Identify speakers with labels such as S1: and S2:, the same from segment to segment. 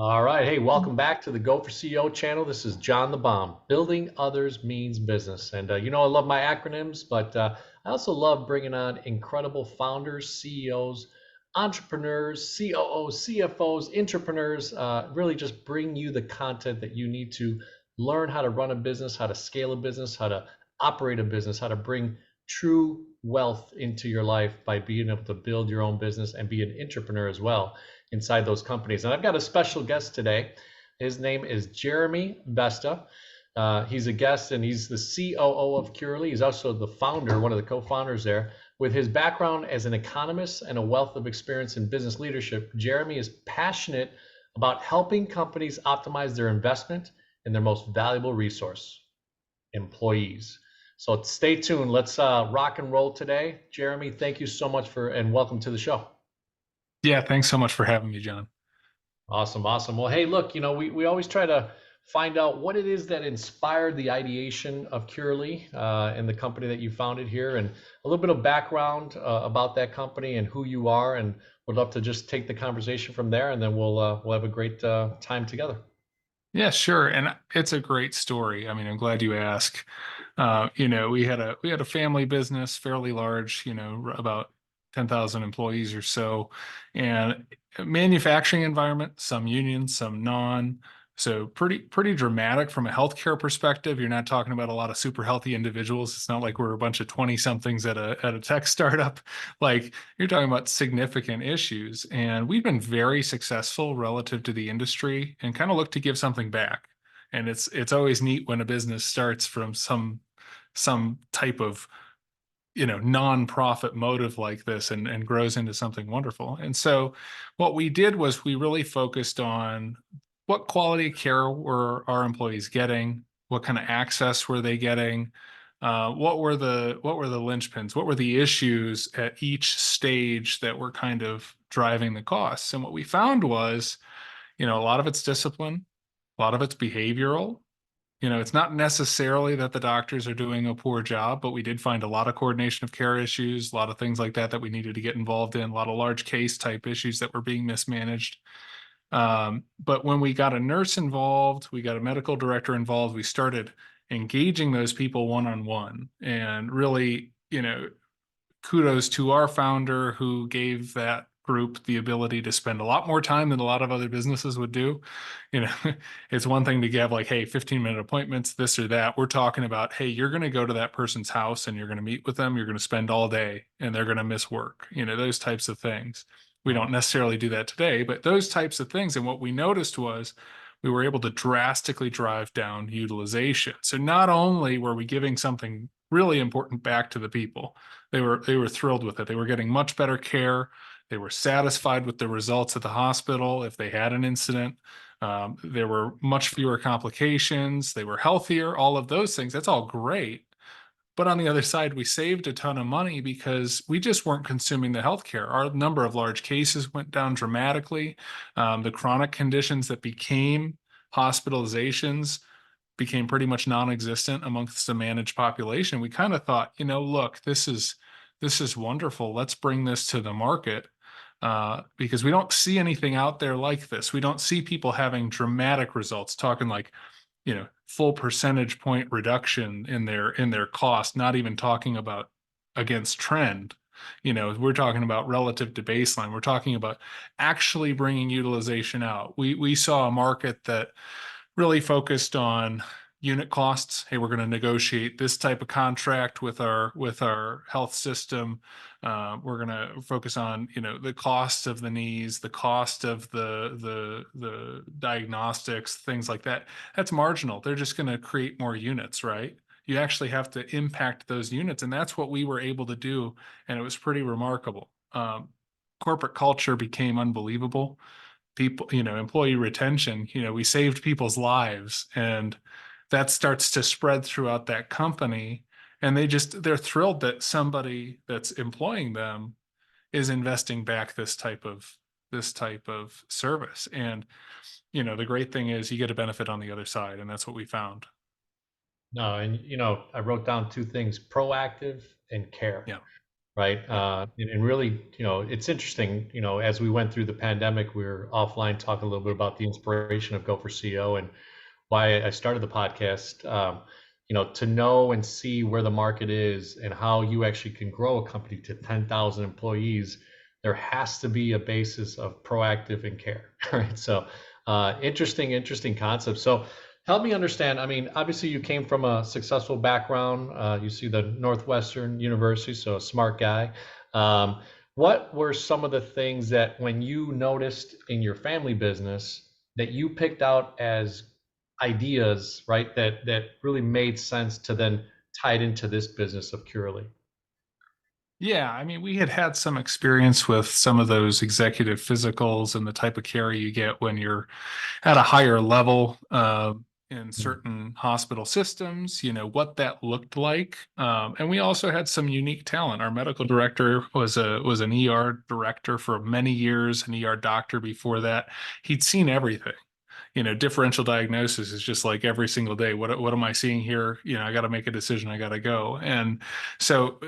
S1: All right. Hey, welcome back to the Go for CEO channel. This is John the Bomb. Building others means business. And I love my acronyms, but I also love bringing on incredible founders, CEOs, entrepreneurs, COOs, CFOs, entrepreneurs, really just bring you the content that you need to learn how to run a business, how to scale a business, how to operate a business, how to bring true wealth into your life by being able to build your own business and be an entrepreneur as well inside those companies. And I've got a special guest today. His name is Jeremy Vesta. He's a guest and he's the COO of Curally. He's also the founder, one of the co-founders there. With his background as an economist and a wealth of experience in business leadership, Jeremy is passionate about helping companies optimize their investment in their most valuable resource, employees. So stay tuned. Let's rock and roll today. Jeremy, thank you so much and welcome to the show.
S2: Yeah, thanks so much for having me, John.
S1: Awesome, awesome. Well, hey, look, we always try to find out what it is that inspired the ideation of Curely and the company that you founded here, and a little bit of background about that company and who you are, and would love to just take the conversation from there, and then we'll have a great time together.
S2: Yeah, sure. And it's a great story. I mean, I'm glad you asked. We had a family business, fairly large, about 10,000 employees or so, and a manufacturing environment, some union, some non. So pretty dramatic from a healthcare perspective. You're not talking about a lot of super healthy individuals. It's not like we're a bunch of 20 somethings at a tech startup. Like you're talking about significant issues. And we've been very successful relative to the industry and kind of look to give something back. And it's always neat when a business starts from some type of non-profit motive like this and grows into something wonderful. And so what we did was we really focused on what quality care were our employees getting, what kind of access were they getting, what were the linchpins, what were the issues at each stage that were kind of driving the costs. And what we found was, a lot of it's discipline, a lot of it's behavioral. It's not necessarily that the doctors are doing a poor job, but we did find a lot of coordination of care issues, a lot of things like that we needed to get involved in, a lot of large case type issues that were being mismanaged. But when we got a nurse involved, we got a medical director involved, we started engaging those people one-on-one. And really, kudos to our founder who gave that group the ability to spend a lot more time than a lot of other businesses would do. You know, it's one thing to have like, hey, 15-minute appointments, this or that. We're talking about, hey, you're going to go to that person's house and you're going to meet with them. You're going to spend all day and they're going to miss work, those types of things. We don't necessarily do that today, but those types of things. And what we noticed was we were able to drastically drive down utilization. So not only were we giving something really important back to the people, they were thrilled with it. They were getting much better care. They were satisfied with the results at the hospital if they had an incident. There were much fewer complications. They were healthier. All of those things. That's all great. But on the other side, we saved a ton of money because we just weren't consuming the healthcare. Our number of large cases went down dramatically. The chronic conditions that became hospitalizations became pretty much non-existent amongst the managed population. We kind of thought, look, this is wonderful. Let's bring this to the market because we don't see anything out there like this. We don't see people having dramatic results, talking like, full percentage point reduction in their cost, not even talking about against trend. We're talking about relative to baseline. We're talking about actually bringing utilization out. We saw a market that really focused on unit costs. Hey, we're going to negotiate this type of contract with our health system. We're going to focus on the cost of the knees, the cost of the diagnostics, things like that. That's marginal. They're just going to create more units, right? You actually have to impact those units, and that's what we were able to do, and it was pretty remarkable. Corporate culture became unbelievable. People, employee retention, we saved people's lives, and that starts to spread throughout that company. And they're thrilled that somebody that's employing them is investing back this type of service. And, the great thing is you get a benefit on the other side. And that's what we found.
S1: No, and I wrote down two things: proactive and care.
S2: Yeah.
S1: right?
S2: Yeah.
S1: And really, it's interesting, as we went through the pandemic, we were offline talking a little bit about the inspiration of Go for CEO and why I started the podcast. To know and see where the market is and how you actually can grow a company to 10,000 employees, there has to be a basis of proactive and care, right? So, interesting concept. So, help me understand. I mean, obviously, you came from a successful background. You see the Northwestern University, so a smart guy. Um, what were some of the things that when you noticed in your family business that you picked out as ideas, right, that really made sense to then tie it into this business of Curally?
S2: Yeah, I mean, we had had some experience with some of those executive physicals and the type of care you get when you're at a higher level in certain hospital systems, what that looked like. And we also had some unique talent. Our medical director was an ER director for many years, an ER doctor before that. He'd seen everything. Differential diagnosis is just like every single day. What am I seeing here? I got to make a decision. I got to go. And so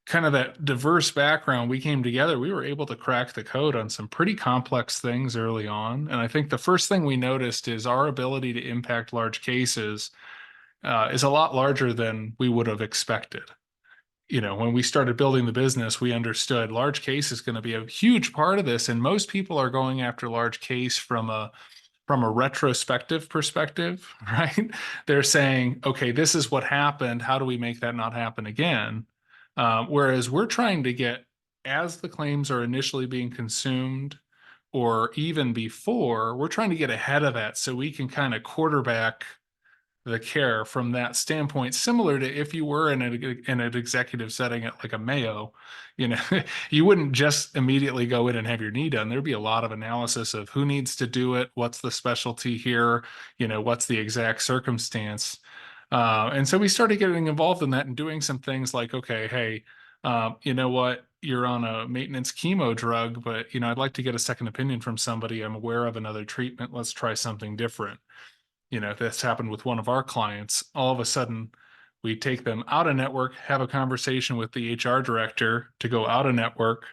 S2: kind of that diverse background, we came together, we were able to crack the code on some pretty complex things early on. And I think the first thing we noticed is our ability to impact large cases is a lot larger than we would have expected. When we started building the business, we understood large case is going to be a huge part of this. And most people are going after large case from a retrospective perspective, right? They're saying, okay, this is what happened. How do we make that not happen again? Whereas we're trying to get, as the claims are initially being consumed, or even before, we're trying to get ahead of that so we can kind of quarterback the care from that standpoint, similar to if you were in an executive setting at like a Mayo, you know, you wouldn't just immediately go in and have your knee done. There'd be a lot of analysis of who needs to do it, what's the specialty here, what's the exact circumstance. And so we started getting involved in that and doing some things like, okay, hey, you know what? You're on a maintenance chemo drug, but I'd like to get a second opinion from somebody. I'm aware of another treatment. Let's try something different. This happened with one of our clients. All of a sudden, we take them out of network, have a conversation with the HR director to go out of network,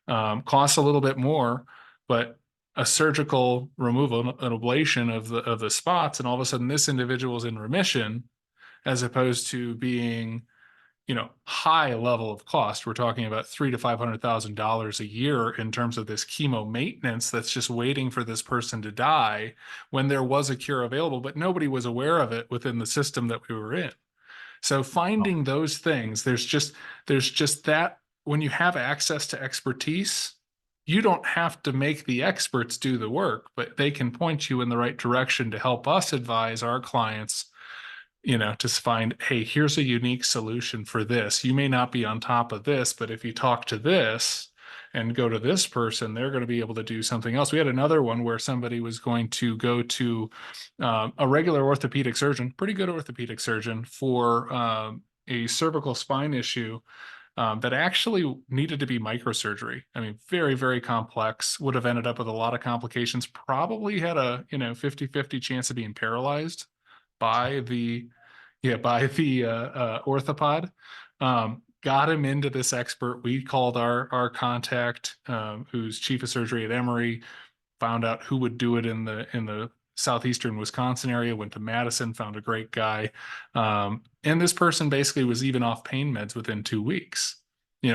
S2: costs a little bit more, but a surgical removal, an ablation of the spots, and all of a sudden this individual is in remission, as opposed to being high level of cost. We're talking about $300,000 to $500,000 a year in terms of this chemo maintenance that's just waiting for this person to die when there was a cure available, but nobody was aware of it within the system that we were in. So finding those things, there's just that when you have access to expertise, you don't have to make the experts do the work, but they can point you in the right direction to help us advise our clients to find, hey, here's a unique solution for this. You may not be on top of this, but if you talk to this and go to this person, they're going to be able to do something else. We had another one where somebody was going to go to a regular orthopedic surgeon, pretty good orthopedic surgeon, for a cervical spine issue that actually needed to be microsurgery. I mean, very, very complex, would have ended up with a lot of complications, probably had a 50-50 chance of being paralyzed by the orthopod. Got him into this expert. We called our contact, who's chief of surgery at Emory, found out who would do it in the southeastern Wisconsin area, went to Madison, found a great guy. And this person basically was even off pain meds within 2 weeks.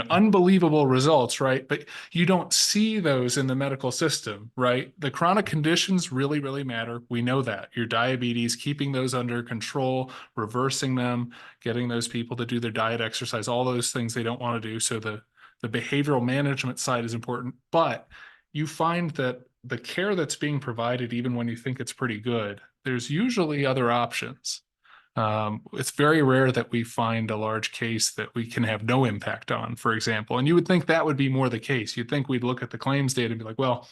S2: Unbelievable results, right? But you don't see those in the medical system, right? The chronic conditions really, really matter. We know that. Your diabetes, keeping those under control, reversing them, getting those people to do their diet, exercise, all those things they don't want to do. So the behavioral management side is important, but you find that the care that's being provided, even when you think it's pretty good, there's usually other options. It's very rare that we find a large case that we can have no impact on, for example. And you would think that would be more the case. You'd think we'd look at the claims data and be like, well,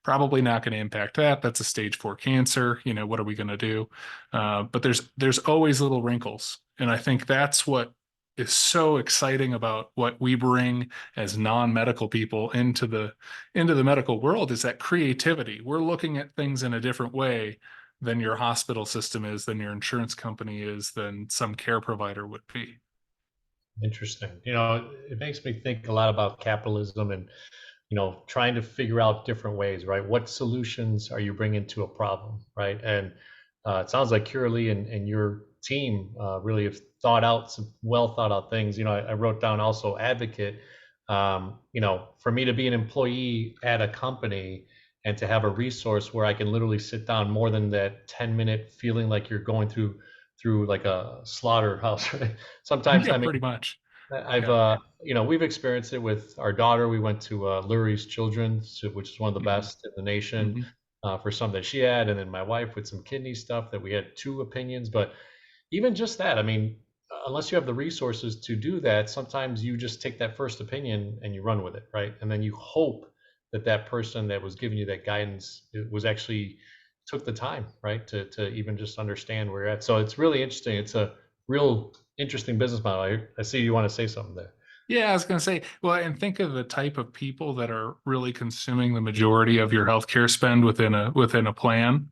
S2: probably not going to impact that. That's a stage 4 cancer. What are we going to do? But there's always little wrinkles. And I think that's what is so exciting about what we bring as non-medical people into the medical world is that creativity. We're looking at things in a different way than your hospital system is, than your insurance company is, than some care provider would be.
S1: Interesting. It makes me think a lot about capitalism and trying to figure out different ways, right? What solutions are you bringing to a problem, right? And it sounds like Curally and your team really have thought out some well thought out things. I wrote down also advocate. For me to be an employee at a company and to have a resource where I can literally sit down more than that 10-minute feeling like you're going through like a slaughterhouse, right? Sometimes,
S2: Yeah,
S1: I mean,
S2: pretty much.
S1: I've
S2: Yeah.
S1: we've experienced it with our daughter. We went to Lurie's Children's, which is one of the
S2: Hmm.
S1: best in the nation,
S2: Hmm.
S1: for something that she had, and then my wife with some kidney stuff that we had two opinions. But even just that, I mean, unless you have the resources to do that, sometimes you just take that first opinion and you run with it, right? And then you hope that that person that was giving you that guidance was actually took the time, right, to even just understand where you're at. So it's really interesting. It's a real interesting business model. I see you want to say something there.
S2: Yeah, I was going to say, well, and think of the type of people that are really consuming the majority of your healthcare spend within a plan.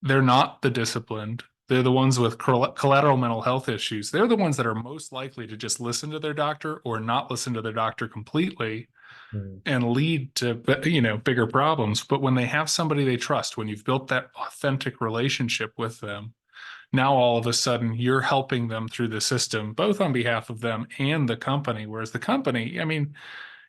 S2: They're not the disciplined. They're the ones with collateral mental health issues. They're the ones that are most likely to just listen to their doctor or not listen to their doctor completely
S1: Mm,
S2: and lead to, bigger problems. But when they have somebody they trust, when you've built that authentic relationship with them, now all of a sudden you're helping them through the system, both on behalf of them and the company. Whereas the company, I mean,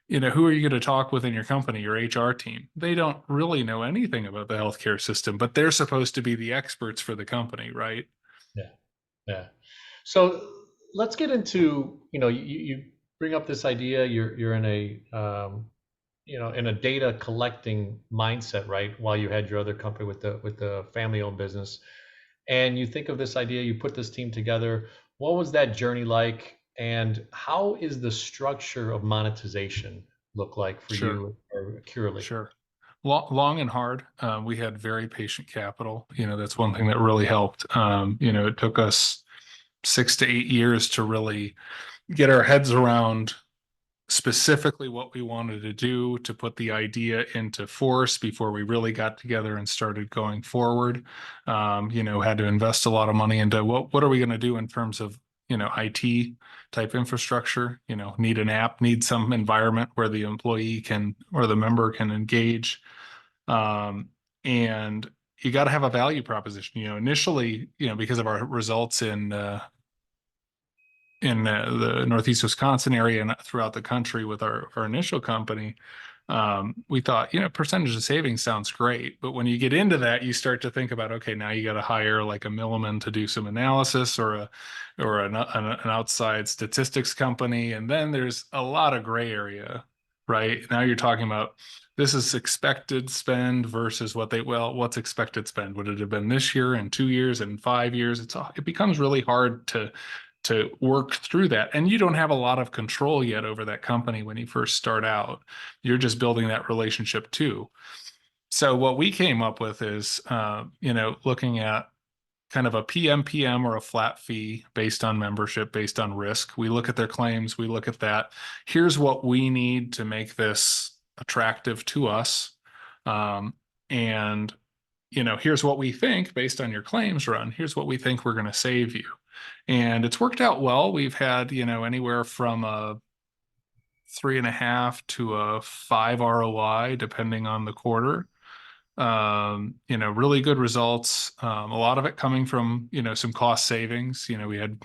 S2: who are you going to talk with in your company, your HR team? They don't really know anything about the healthcare system, but they're supposed to be the experts for the company, right?
S1: yeah, yeah. So let's get into, you bring up this idea. You're in a in a data collecting mindset, right? While you had your other company with the family owned business, and you think of this idea, you put this team together. What was that journey like, and how is the structure of monetization look like for
S2: Sure,
S1: you or Curely?
S2: sure. Long and hard. We had very patient capital. That's one thing that really helped. It took us 6 to 8 years to really get our heads around specifically what we wanted to do to put the idea into force before we really got together and started going forward. Had to invest a lot of money into what are we going to do in terms of IT type infrastructure. Need an app, need some environment where the employee can or the member can engage, and you got to have a value proposition. Initially, because of our results in the Northeast Wisconsin area and throughout the country with our initial company, we thought, percentage of savings sounds great. But when you get into that, you start to think about, okay, now you got to hire like a Milliman to do some analysis or an outside statistics company. And then there's a lot of gray area, right? Now you're talking about this is expected spend versus what's expected spend? Would it have been this year and 2 years and 5 years? It becomes really hard to work through that. And you don't have a lot of control yet over that company when you first start out. You're just building that relationship too. So what we came up with is, looking at kind of a PMPM or a flat fee based on membership, based on risk. We look at their claims, we look at that. Here's what we need to make this attractive to us. And here's what we think based on your claims run. Here's what we think we're going to save you. And it's worked out well. We've had, anywhere from a 3.5 to a 5 ROI, depending on the quarter. Really good results. A lot of it coming from, some cost savings. We had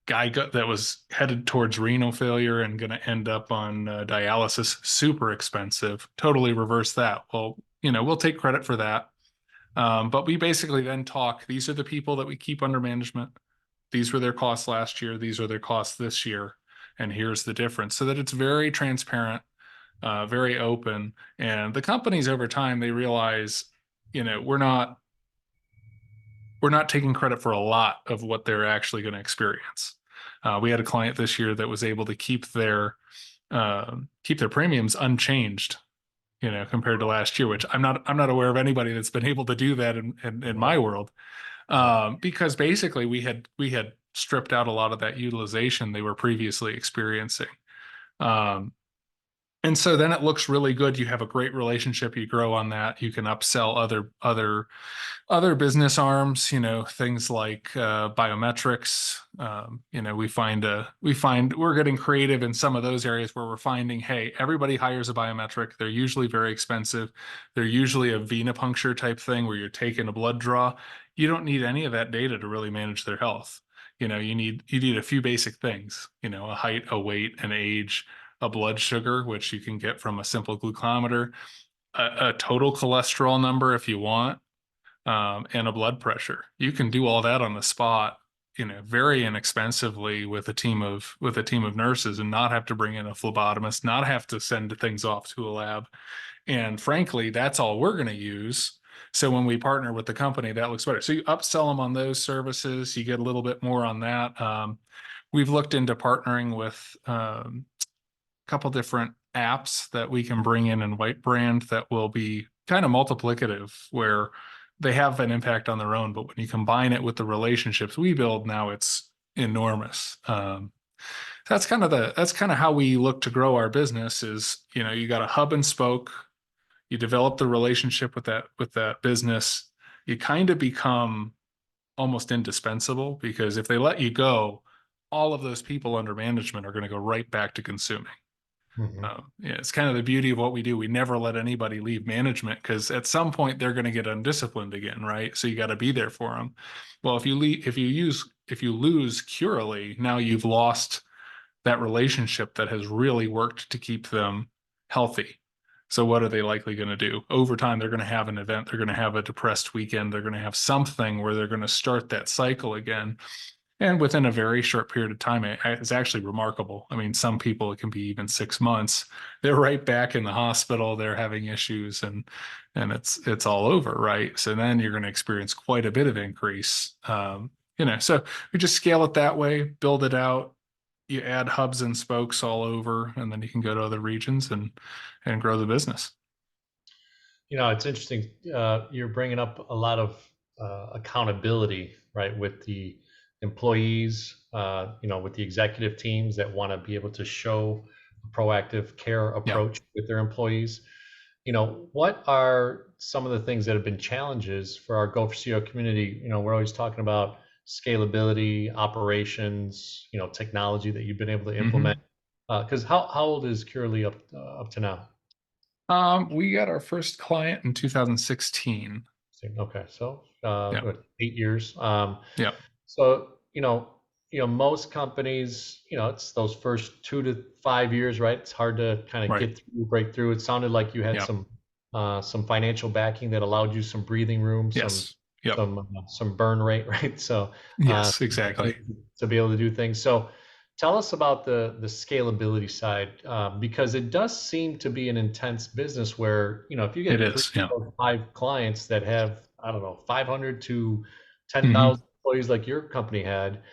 S2: that was headed towards renal failure and going to end up on dialysis, super expensive. Totally reverse that. Well, we'll take credit for that. But we basically then talk, these are the people that we keep under management. These were their costs last year. These are their costs this year. And here's the difference, so that it's very transparent, very open. And the companies over time, they realize, we're not taking credit for a lot of what they're actually going to experience. We had a client this year that was able to keep their premiums unchanged, compared to last year, which I'm not aware of anybody that's been able to do that in
S1: Yeah,
S2: my world.
S1: yeah,
S2: Because basically we had stripped out a lot of that utilization they were previously experiencing. Um, And so then it looks really good. You have a great relationship. You grow on that. You can upsell other business arms, things like biometrics. We find we're getting creative in some of those areas where we're finding, hey, everybody hires a biometric. They're usually very expensive. They're usually a venipuncture type thing where you're taking a blood draw. You don't need any of that data to really manage their health. You need a few basic things, a height, a weight, an age, a blood sugar, which you can get from a simple glucometer, a total cholesterol number if you want, and a blood pressure. You can do all that on the spot, very inexpensively with a team of nurses, and not have to bring in a phlebotomist, not have to send things off to a lab. And frankly, that's all we're going to use. So when we partner with the company, that looks better. So you upsell them on those services, you get a little bit more on that. We've looked into partnering with couple different apps that we can bring in and white brand that will be kind of multiplicative, where they have an impact on their own, but when you combine it with the relationships we build, now it's enormous. That's kind of how we look to grow our business. Is, you got a hub and spoke. You develop the relationship with that business. You kind of become almost indispensable, because if they let you go, all of those people under management are going to go right back to consuming.
S1: Mhm.
S2: Yeah, it's kind of the beauty of what we do. We never let anybody leave management, because at some point they're going to get undisciplined again, right? So you got to be there for them. Well, if you lose Curally, now you've lost that relationship that has really worked to keep them healthy. So what are they likely going to do? Over time, they're going to have an event. They're going to have a depressed weekend. They're going to have something where they're going to start that cycle again. And within a very short period of time, it's actually remarkable. I mean, some people, it can be even 6 months. They're right back in the hospital. They're having issues, and it's all over, right? So then you're going to experience quite a bit of increase. So we just scale it that way, build it out. You add hubs and spokes all over, and then you can go to other regions and grow the business.
S1: It's interesting. You're bringing up a lot of accountability, right, with the employees, with the executive teams that want to be able to show a proactive care
S2: Yeah.
S1: approach with their employees. What are some of the things that have been challenges for our Go for CEO community? We're always talking about scalability, operations, technology that you've been able to implement.
S2: hmm
S1: Because how old is Curely up to now?
S2: We got our first client in 2016.
S1: Okay, so
S2: Yeah.
S1: what, 8 years.
S2: Yeah.
S1: So most companies, it's those first 2 to 5 years, right? It's hard to kind of
S2: Right.
S1: get through, break through. It sounded like you had
S2: Yeah.
S1: some financial backing that allowed you some breathing room, some
S2: Yes. Yep.
S1: some some burn rate, right? So
S2: Yes,
S1: to
S2: exactly.
S1: be able to do things. So tell us about the scalability side, because it does seem to be an intense business where, if you
S2: It
S1: get three
S2: is. Yeah.
S1: or five clients that have, I don't know, 500 to
S2: hmm
S1: 10,000 employees like your company had,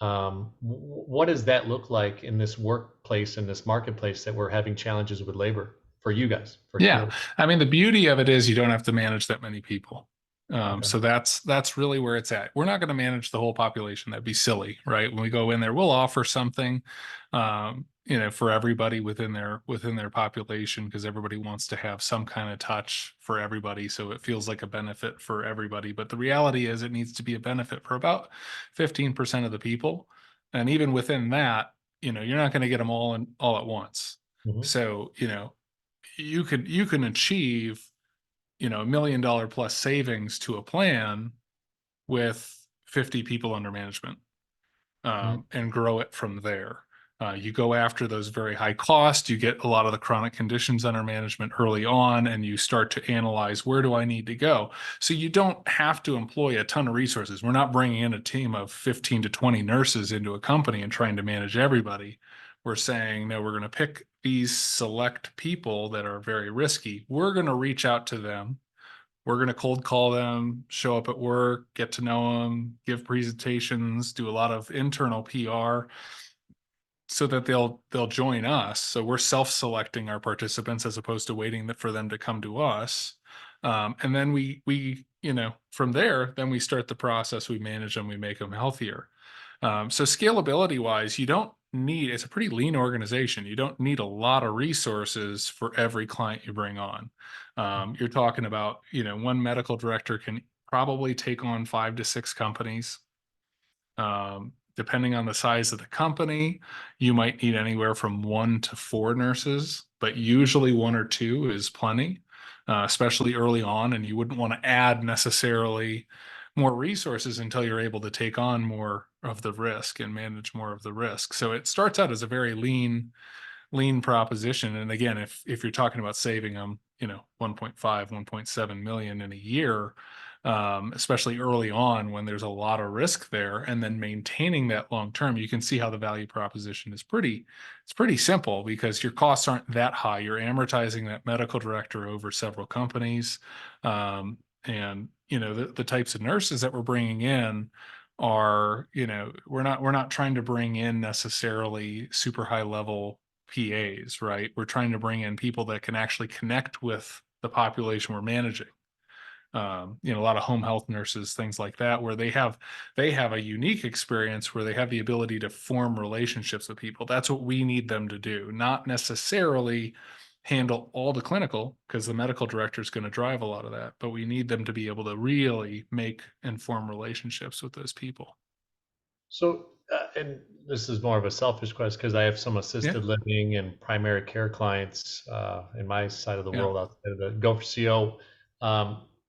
S1: what does that look like in this workplace, in this marketplace that we're having challenges with labor for you guys, for
S2: Yeah.
S1: Curely?
S2: I mean, the beauty of it is you don't have to manage that many people.
S1: Okay.
S2: So that's really where it's at. We're not going to manage the whole population. That'd be silly, right? When we go in there, we'll offer something, for everybody within their population, because everybody wants to have some kind of touch for everybody, so it feels like a benefit for everybody. But the reality is, it needs to be a benefit for about 15% of the people, and even within that, you're not going to get them all at once.
S1: Hmm.
S2: So, you can achieve, $1 million plus savings to a plan with 50 people under management, and grow it from there. You go after those very high costs, you get a lot of the chronic conditions under management early on, and you start to analyze, where do I need to go? So you don't have to employ a ton of resources. We're not bringing in a team of 15 to 20 nurses into a company and trying to manage everybody. We're saying, no, we're going to pick these select people that are very risky. We're going to reach out to them. We're going to cold call them, show up at work, get to know them, give presentations, do a lot of internal PR, so that they'll join us. So we're self-selecting our participants, as opposed to waiting for them to come to us. And then we from there, then we start the process. We manage them. We make them healthier. So scalability wise, you don't need, it's a pretty lean organization. You don't need a lot of resources for every client you bring on. You're talking about, one medical director can probably take on 5 to 6 companies. Depending on the size of the company, you might need anywhere from 1 to 4 nurses, but usually 1 or 2 is plenty, especially early on. And you wouldn't want to add necessarily more resources until you're able to take on more of the risk and manage more of the risk. So it starts out as a very lean proposition. And again, if you're talking about saving them, 1.5, 1.7 million in a year, especially early on when there's a lot of risk there, and then maintaining that long term, you can see how the value proposition is pretty simple because your costs aren't that high. You're amortizing that medical director over several companies. And the types of nurses that we're bringing in are, we're not trying to bring in necessarily super high level PAs, right? We're trying to bring in people that can actually connect with the population we're managing. A lot of home health nurses, things like that, where they have a unique experience where they have the ability to form relationships with people. That's what we need them to do, not necessarily handle all the clinical, because the medical director is going to drive a lot of that, but we need them to be able to really make and form relationships with those people.
S1: So, and this is more of a selfish question because I have some
S2: Yeah,
S1: assisted living and primary care clients in my side of the
S2: yeah.
S1: world outside of the Go for CO.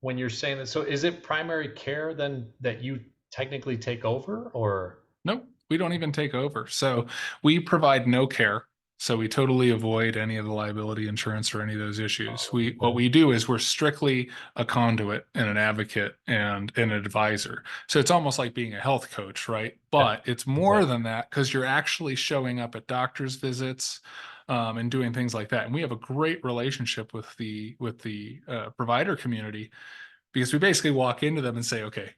S1: When you're saying that, so is it primary care then that you technically take over, or?
S2: Nope, we don't even take over. So we provide no care. So we totally avoid any of the liability insurance or any of those issues. What we do is we're strictly a conduit and an advocate and an advisor. So it's almost like being a health coach, right?
S1: Yeah,
S2: But it's more
S1: exactly.
S2: than that because you're actually showing up at doctor's visits, and doing things like that. And we have a great relationship with the provider community because we basically walk into them and say, okay,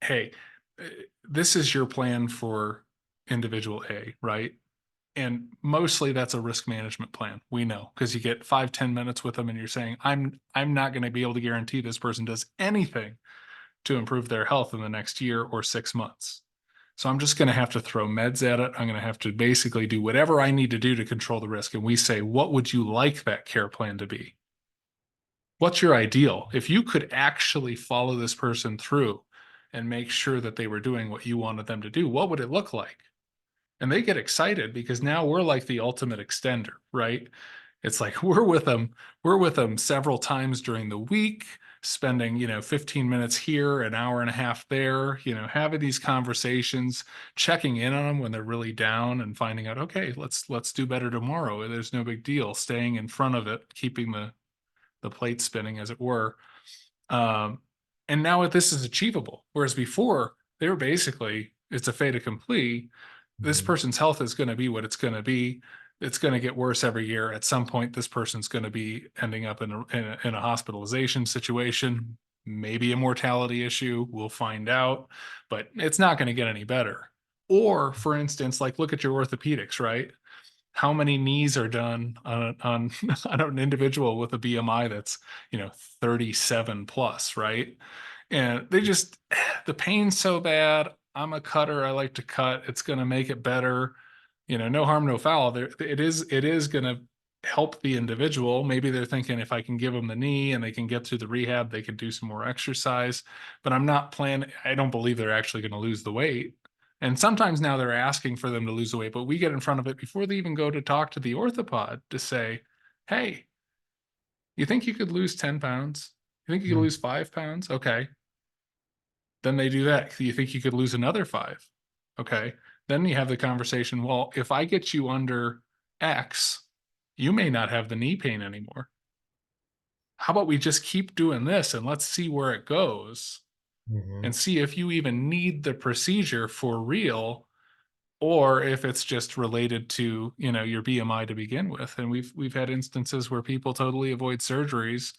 S2: hey, uh, this is your plan for individual A, right? And mostly that's a risk management plan. We know because you get 5, 10 minutes with them and you're saying, I'm not going to be able to guarantee this person does anything to improve their health in the next year or 6 months. So I'm just going to have to throw meds at it. I'm going to have to basically do whatever I need to do to control the risk. And we say, what would you like that care plan to be? What's your ideal? If you could actually follow this person through and make sure that they were doing what you wanted them to do, what would it look like? And they get excited because now we're like the ultimate extender, right? It's like we're with them several times during the week, spending, 15 minutes here, an hour and a half there, having these conversations, checking in on them when they're really down and finding out, okay, let's do better tomorrow. There's no big deal. Staying in front of it, keeping the plate spinning, as it were. Um, and now this is achievable. Whereas before, they were basically, it's a fait accompli. This
S1: Mhm.
S2: person's health is going to be what it's going to be. It's going to get worse every year. At some point, this person's going to be ending up in a hospitalization situation, maybe a mortality issue. We'll find out, but it's not going to get any better. Or, for instance, like look at your orthopedics, right? How many knees are done on on an individual with a BMI that's 37 plus, right? And they just the pain's so bad. I'm a cutter. I like to cut. It's going to make it better. No harm, no foul. There, it is going to help the individual. Maybe they're thinking if I can give them the knee and they can get through the rehab, they can do some more exercise. But I'm not planning. I don't believe they're actually going to lose the weight. And sometimes now they're asking for them to lose the weight, but we get in front of it before they even go to talk to the orthopod to say, hey, you think you could lose 10 pounds? You think you could
S1: Mhm.
S2: lose 5 pounds? Okay. Then they do that. You think you could lose another five? Okay. Then you have the conversation. Well, if I get you under X, you may not have the knee pain anymore. How about we just keep doing this and let's see where it goes
S1: Mhm.
S2: and see if you even need the procedure for real or if it's just related to your BMI to begin with. And we've had instances where people totally avoid surgeries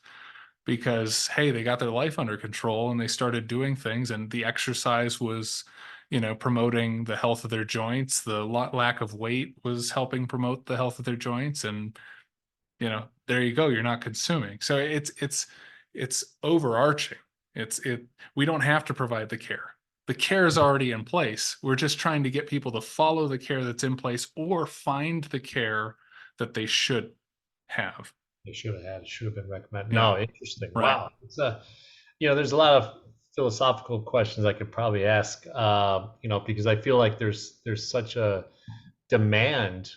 S2: because hey, they got their life under control and they started doing things, and the exercise was promoting the health of their joints. The lack of weight was helping promote the health of their joints, and there you go, you're not consuming. So it's overarching. It's it We don't have to provide the care. The care is already in place. We're just trying to get people to follow the care that's in place or find the care that they should have.
S1: They should have had, it should have been recommended.
S2: Yeah,
S1: No, interesting.
S2: right.
S1: Wow. It's a, there's a lot of philosophical questions I could probably ask, because I feel like there's such a demand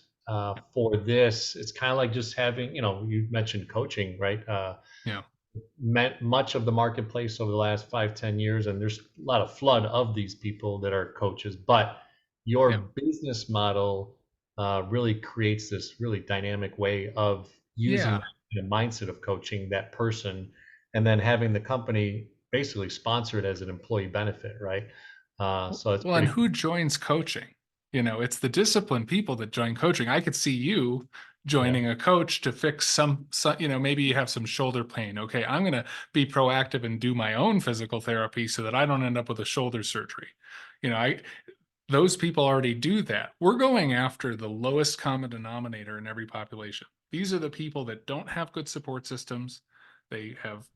S1: for this. It's kind of like just having, you mentioned coaching, right?
S2: Yeah,
S1: Met much of the marketplace over the last 5-10 years, and there's a lot of flood of these people that are coaches, but your
S2: yeah,
S1: business model really creates this really dynamic way of using
S2: yeah.
S1: the mindset of coaching that person, and then having the company basically sponsor it as an employee benefit, right? So it's
S2: Well, and
S1: pretty
S2: who joins coaching? It's the disciplined people that join coaching. I could see you
S1: yeah,
S2: joining a coach to fix some, maybe you have some shoulder pain. Okay, I'm going to be proactive and do my own physical therapy so that I don't end up with a shoulder surgery. I those people already do that. We're going after the lowest common denominator in every population. These are the people that don't have good support systems. They have,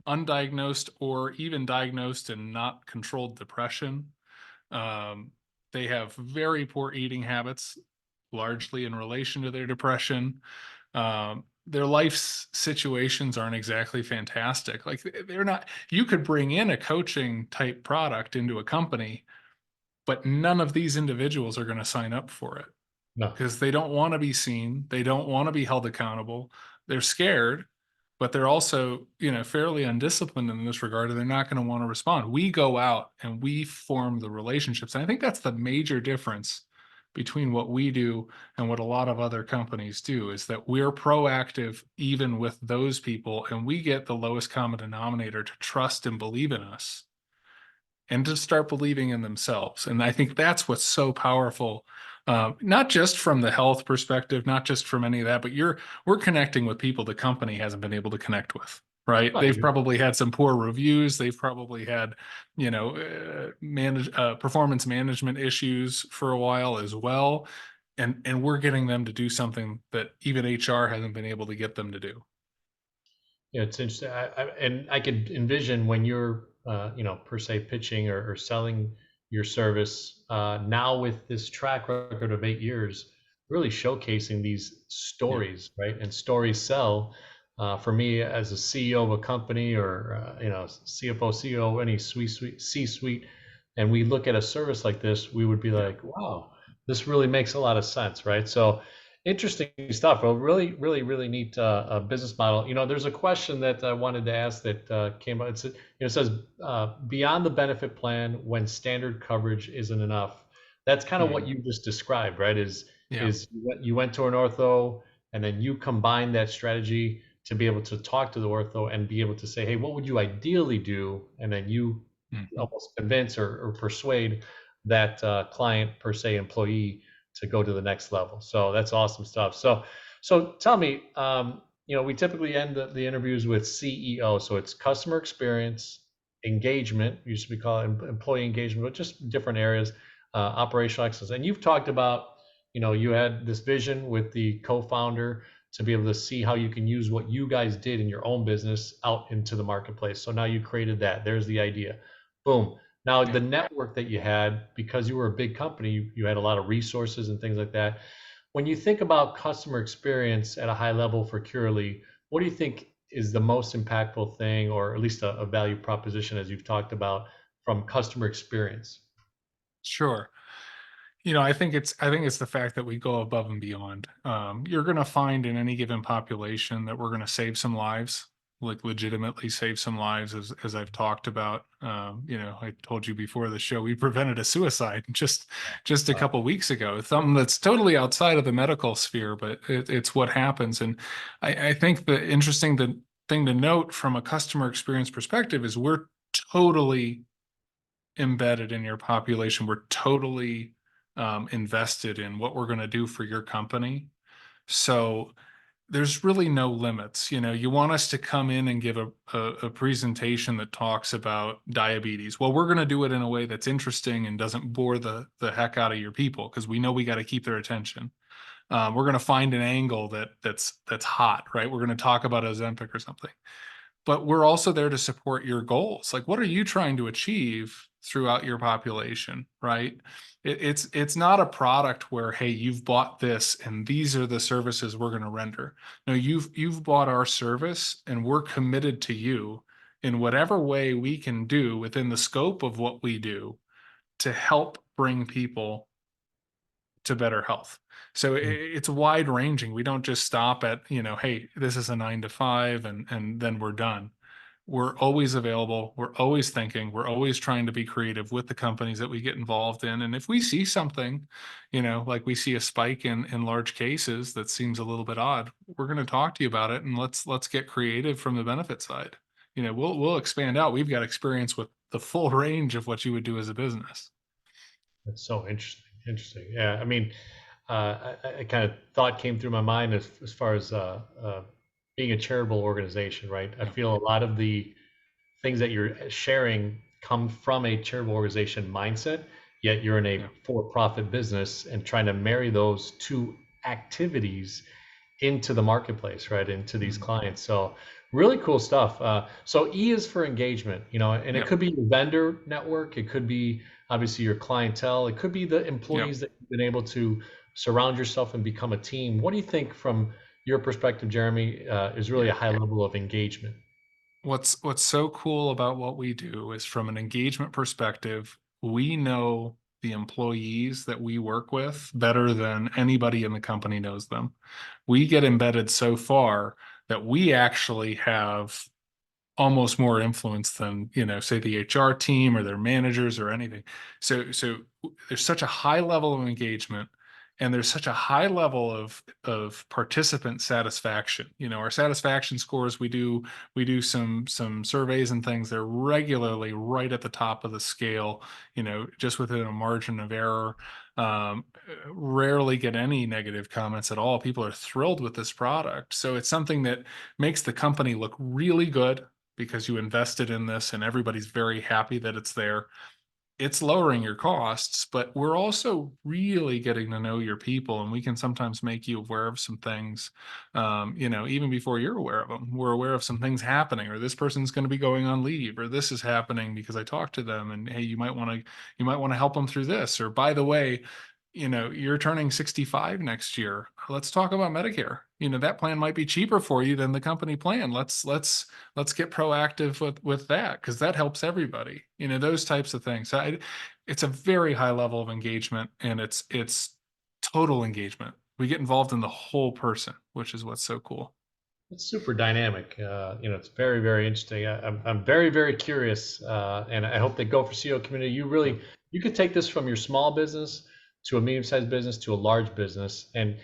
S2: undiagnosed or even diagnosed and not controlled depression. Um, they have very poor eating habits, largely in relation to their depression. Their life situations aren't exactly fantastic. Like they're not, you could bring in a coaching type product into a company, but none of these individuals are going to sign up for it
S1: no.
S2: because they don't want to be seen. They don't want to be held accountable. They're scared, but they're also, fairly undisciplined in this regard, and they're not going to want to respond. We go out and we form the relationships. And I think that's the major difference between what we do and what a lot of other companies do is that we're proactive even with those people, and we get the lowest common denominator to trust and believe in us and to start believing in themselves. And I think that's what's so powerful, not just from the health perspective, not just from any of that, but we're connecting with people the company hasn't been able to connect with. Right?
S1: No,
S2: They've probably had some poor reviews. They've probably had, performance management issues for a while as well, and we're getting them to do something that even HR hasn't been able to get them to do.
S1: Yeah, it's interesting. And I could envision when you're, per se pitching or selling your service now with this track record of 8 years, really showcasing these
S2: Yeah,
S1: stories, right? And stories sell. For me, as a CEO of a company or, CFO, CEO, any C-suite, and we look at a service like this, we would be
S2: yeah,
S1: like, wow, this really makes a lot of sense, right? So, interesting stuff. A really, really, really neat business model. There's a question that I wanted to ask that came up. It says, beyond the benefit plan, when standard coverage isn't enough. That's kind of what
S2: mm,
S1: you just described, right?
S2: yeah,
S1: You went to an ortho, and then you combine that strategy to be able to talk to the ortho and be able to say, hey, what would you ideally do? And then you
S2: mhm,
S1: almost convince or persuade that client, per se, employee, to go to the next level. So that's awesome stuff. So tell me, we typically end the interviews with CEO. So it's customer experience, engagement, used to be called employee engagement, but just different areas, operational excellence. And you've talked about, you had this vision with the co-founder to be able to see how you can use what you guys did in your own business out into the marketplace. So now you created that. There's the idea. Boom. Now,
S2: yeah.
S1: the network that you had, because you were a big company, you had a lot of resources and things like that. When you think about customer experience at a high level for Curally, what do you think is the most impactful thing, or at least a value proposition, as you've talked about, from customer experience?
S2: Sure. I think it's the fact that we go above and beyond. You're going to find in any given population that we're going to save some lives, like legitimately save some lives, as I've talked about. I told you before the show we prevented a suicide just a
S1: Uh,
S2: couple weeks ago. Something that's totally outside of the medical sphere, but it's what happens. And I think the thing to note from a customer experience perspective is we're totally embedded in your population. We're totally invested in what we're going to do for your company. So there's really no limits. You want us to come in and give a presentation that talks about diabetes. Well, we're going to do it in a way that's interesting and doesn't bore the heck out of your people because we know we got to keep their attention. We're going to find an angle that's hot, right? We're going to talk about Ozempic or something, but we're also there to support your goals. Like, what are you trying to achieve throughout your population, right? It's not a product where, hey, you've bought this and these are the services we're going to render. No, you've bought our service and we're committed to you in whatever way we can do within the scope of what we do to help bring people to better health. So it's wide ranging. We don't just stop at, hey, this is a 9 to 5 and then we're done. We're always available. We're always thinking. We're always trying to be creative with the companies that we get involved in. And if we see something, like we see a spike in large cases that seems a little bit odd, we're going to talk to you about it and let's get creative from the benefit side. We'll expand out. We've got experience with the full range of what you would do as a business.
S1: That's so interesting. Interesting. Yeah. I mean, I kind of thought came through my mind as far as being a charitable organization, right? I
S2: Yeah.
S1: feel a lot of the things that you're sharing come from a charitable organization mindset, yet you're in a
S2: Yeah.
S1: for-profit business and trying to marry those two activities into the marketplace, right? Into these
S2: Mhm.
S1: clients. So really cool stuff. So E is for engagement, and it
S2: Yep.
S1: could be your vendor network. It could be obviously your clientele. It could be the
S2: Yep.
S1: employees that you've been able to surround yourself and become a team. What do you think from your perspective, Jeremy, is really
S2: Yeah.
S1: a high level of engagement?
S2: What's so cool about what we do is from an engagement perspective, we know the employees that we work with better than anybody in the company knows them. We get embedded so far that we actually have almost more influence than, say the HR team or their managers or anything. So there's such a high level of engagement and there's such a high level of participant satisfaction. Our satisfaction scores, we do some surveys and things. They're regularly right at the top of the scale, just within a margin of error. Rarely get any negative comments at all. People are thrilled with this product. So it's something that makes the company look really good because you invested in this and everybody's very happy that it's there. It's lowering your costs, but we're also really getting to know your people, and we can sometimes make you aware of some things, even before you're aware of them. We're aware of some things happening, or this person's going to be going on leave, or this is happening because I talked to them, and hey, you might want to help them through this, or by the way, you're turning 65 next year. Let's talk about Medicare. That plan might be cheaper for you than the company plan. Let's get proactive with that because that helps everybody. Those types of things. It's a very high level of engagement, and it's total engagement. We get involved in the whole person, which is what's so cool.
S1: It's super dynamic. It's very, very interesting. I'm very, very curious, and I hope the Go for CEO community,
S2: Yeah.
S1: you could take this from your small business to a medium-sized business to a large business, and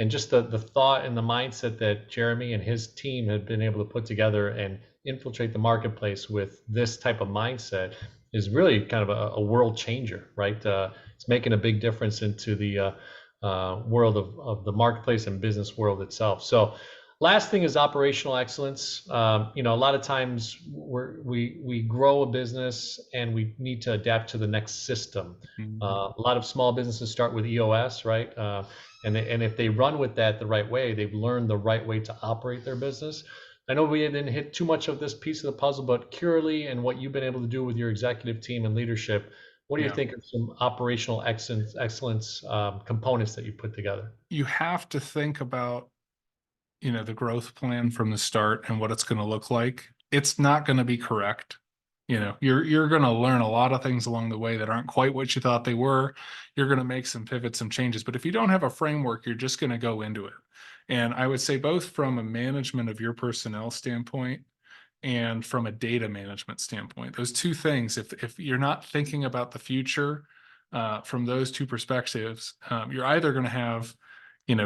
S1: just the thought and the mindset that Jeremy and his team have been able to put together and infiltrate the marketplace with this type of mindset is really kind of a world changer, right? It's making a big difference into the world of the marketplace and business world itself. So last thing is operational excellence. A lot of times we grow a business and we need to adapt to the next system.
S2: Mhm.
S1: A lot of small businesses start with EOS, right? And if they run with that the right way, they've learned the right way to operate their business. I know we didn't hit too much of this piece of the puzzle, but Curally and what you've been able to do with your executive team and leadership, what do you
S2: Yeah.
S1: think of some operational excellence components that you put together?
S2: You have to think about the growth plan from the start and what it's going to look like. It's not going to be correct. You're going to learn a lot of things along the way that aren't quite what you thought they were. You're going to make some pivots, some changes, but if you don't have a framework, you're just going to go into it. And I would say both from a management of your personnel standpoint and from a data management standpoint, those two things, if you're not thinking about the future from those two perspectives, you're either going to have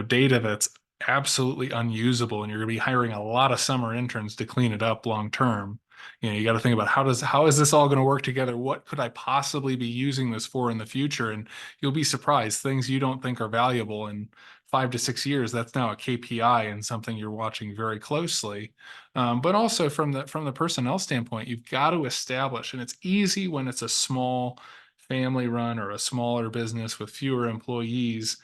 S2: data that's absolutely unusable and you're going to be hiring a lot of summer interns to clean it up long term. You got to think about how is this all going to work together? What could I possibly be using this for in the future? And you'll be surprised, things you don't think are valuable in 5 to 6 years, that's now a KPI and something you're watching very closely. But also from the personnel standpoint, you've got to establish, and it's easy when it's a small family run or a smaller business with fewer employees.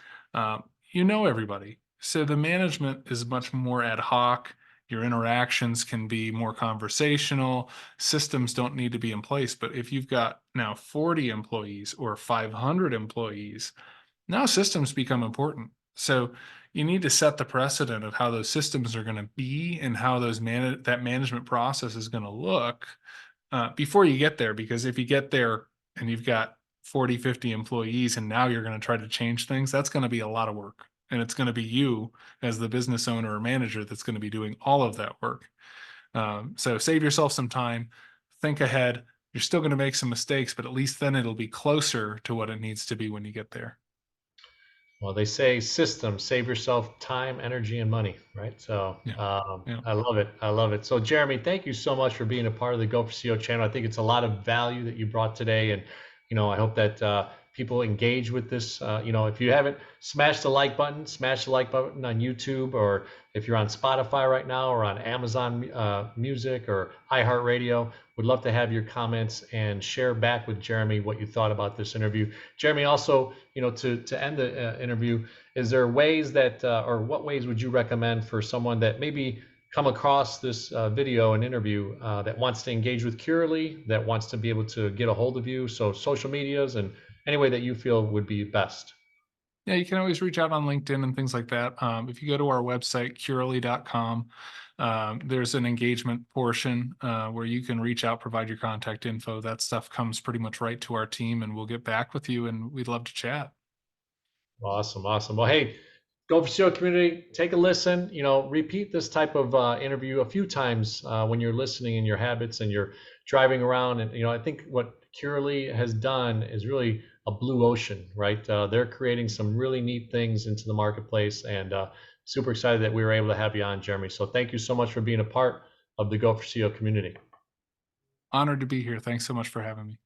S2: You know everybody. So the management is much more ad hoc. Your interactions can be more conversational. Systems don't need to be in place. But if you've got now 40 employees or 500 employees, now systems become important. So you need to set the precedent of how those systems are going to be and how that management process is going to look before you get there. Because if you get there and you've got 40, 50 employees and now you're going to try to change things, that's going to be a lot of work. And it's going to be you as the business owner or manager that's going to be doing all of that work. So save yourself some time, think ahead. You're still going to make some mistakes, but at least then it'll be closer to what it needs to be when you get there.
S1: Well, they say systems, save yourself time, energy, and money, right? So
S2: Yeah. Yeah.
S1: I love it. I love it. So, Jeremy, thank you so much for being a part of the Go for CEO channel. I think it's a lot of value that you brought today. And, I hope that people engage with this. If you haven't, smash the like button, smash the like button on YouTube, or if you're on Spotify right now or on Amazon Music or iHeartRadio. Would love to have your comments and share back with Jeremy what you thought about this interview. Jeremy, also, to end the interview, is there ways that, or what ways would you recommend for someone that maybe come across this video and interview that wants to engage with Curally, that wants to be able to get a hold of you? So social medias and any way that you feel would be best.
S2: Yeah, you can always reach out on LinkedIn and things like that. If you go to our website, curally.com, there's an engagement portion where you can reach out, provide your contact info. That stuff comes pretty much right to our team, and we'll get back with you, and we'd love to chat.
S1: Awesome, awesome. Well, hey, Go for CEO community, take a listen. Repeat this type of interview a few times when you're listening in your habits and you're driving around. And I think what Curally has done is really a blue ocean, right? They're creating some really neat things into the marketplace, and super excited that we were able to have you on, Jeremy. So thank you so much for being a part of the Go for CEO community.
S2: Honored to be here. Thanks so much for having me.